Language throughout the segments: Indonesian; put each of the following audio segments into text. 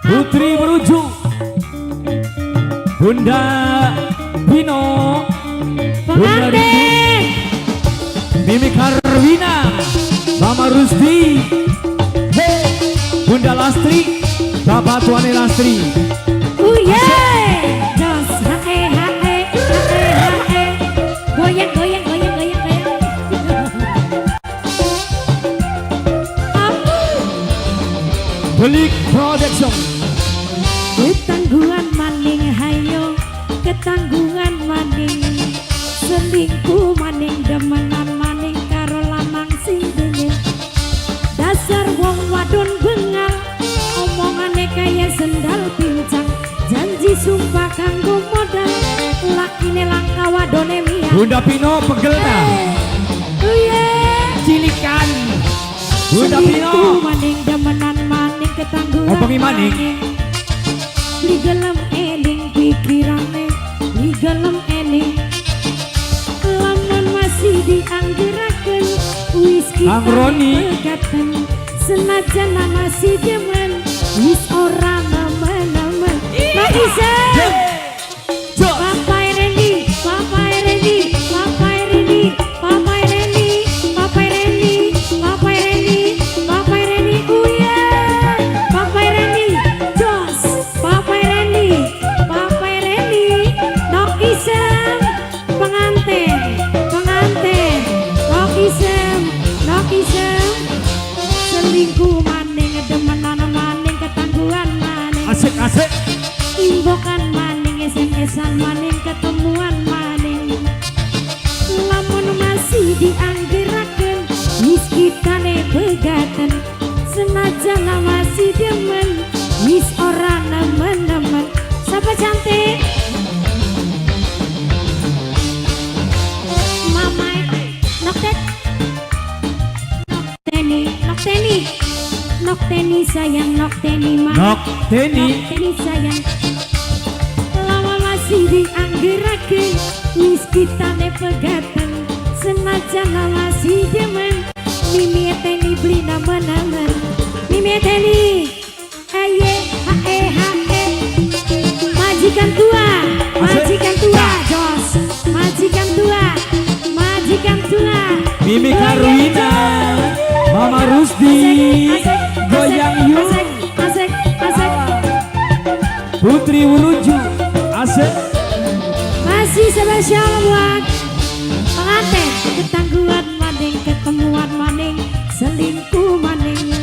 Putri menuju Bunda Bino, Bunda pengantin Mimi Karwina, Mama Rusdi, Bunda Lastri, Bapak Tuane Lastri. Jos goyang goyang goyang goyang goyang. Belik Production. Ketangguhan maning hayo, ketangguhan maning selingkuh maning demenan maning karo lanang sing dingin. Dasar wong wadon bengal, omongane kaya sendal pincang. Janji sumpah kanggo modal, lakine langka wadone mia. Bunda Pino pegelna. Cilikan. Bunda Pino. Selingkuh maning demenan maning ketangguhan Ngomongi maning. Di gelem eling pikirane, di gelem eling lamun masih dianggeraken wis kita Kang Roni. pegatan senajan masih demen wis ora nemen-nemen. Mak Isa Papa Randy, Papa Randy, Papa Randy, Papa Randy, Papa Randy, Papa Randy, Papa Randy, uya, Papa Randy, Jos, Papa Randy, Papa Randy, Nok Isem, pengantin, pengantin, Nok Isem, selingkuh maning, demenan maning, ketangguhan maning, Asik-asik. imbokan maning, SMS-an maning, ketemuan maning. Lamun masih dianggeraken wis kitane pegatan senajan masih demen wis ora nemen-nemen. Sapa cantik Mama Noktet Nokteni sayang, Nokteni mama, Nokteni. Nokteni sayang. Lama masih dianggeraken wis kitane pegatan senajan masih demen. Mimi teni beli nama-nama, Mimi teni aye hae majikan tua, majikan tua, Jos, majikan tua, majikan tua. Mimi Karwina, Mama Rusdi, goyang yuk. Asik. Putri menuju asik. Masih spesial buat pengantin, ketangguhan maning, ketemuan maning, selingkuh maning,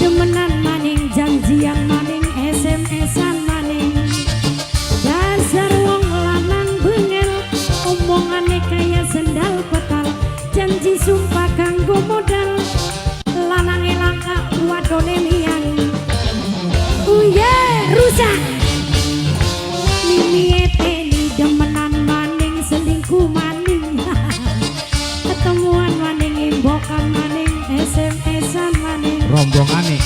demenan maning, janjian maning, SMS-an maning. Dasar wong lanang bengel, omongane kaya sendal petal. Janji sumpah kanggo modal, lanange langka wadone miang. Rusak. Mimi teni demenan maning, selingkuh maning, ketemuan maning, imbokan maning, SMS-an maning. Rombongane.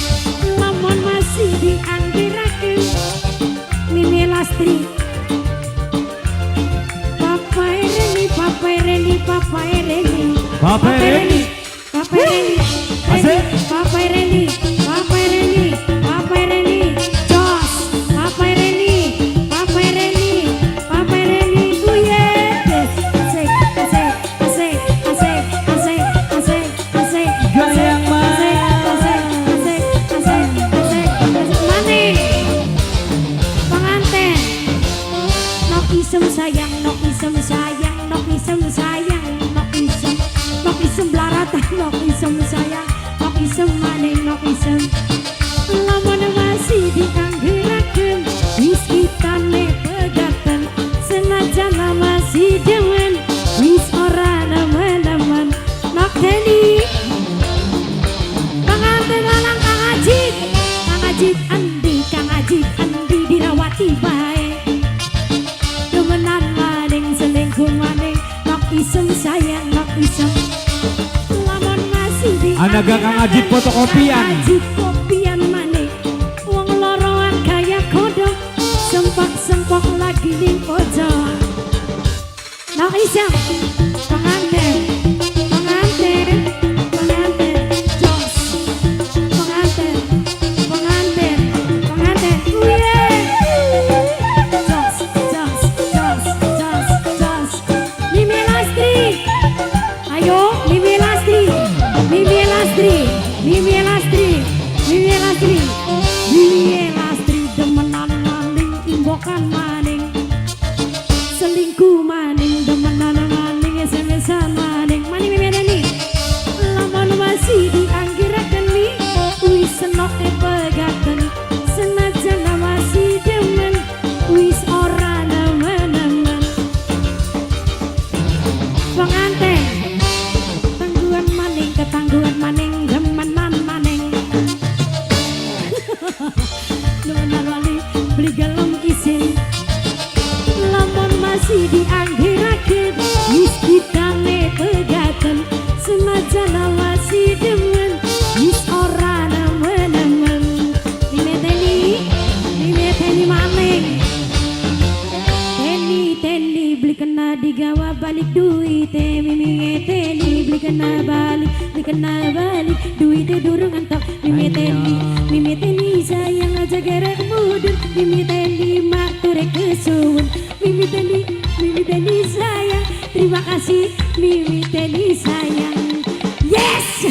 Lamun masih dianggeraken Mimi Lastri, Papa Reni, Papa Reni, Papa Reni, Papa Reni. Papa Reni, Asik. Papa Reni, Papa Reni, Papa Reni, Jos, Papa Reni, Papa Reni, Papa Reni, uye, asik. Goyang Maning, pengantin, nok isem sayang, nok isem sayang, nok isem sayang, nok isem belaratan, nok isem sayang, nok isem maning, nok isem. Lamun masih dianggeraken wis kitane pegatan senajan masih demen wis ora nemen-nemen. Nok Deni pengantin lanang Kang Ajit, Kang Ajit Andi dirawati bae. Demenan maning, selingkuh maning, nok isem sayang, nok isem. Lamun masih Anaga Kang Ajit fotokopian. Ajit kopian maning, wong loroan kaya kodok, sempak-sempok lagi ning pojok. Nok isem pengantin, Jos, pengantin, Mimi Lastri demenan maning imbokan maning selingkuh maning demenan maning SMS-an maning Mimi Deni lamun masih dianggiraken li wis senok pegaten senajan masih demen wis ora nemen-nemen penganten tangguhan maning ketangguhan maning demenan maning demenan wali beli gelem isin lamun masih dianggiraken wis kitane pegaten senajan masih demen wis ora nemen-nemen Mimi Teni maning Teni beli kena digawa balik duit Mimi Teni beli kena balik duit durung entok Mimi Teni sayang aja gerek mundur Mimi Teni matur kesuwun Mimi Teni sayang terima kasih Mimi Teni sayang yes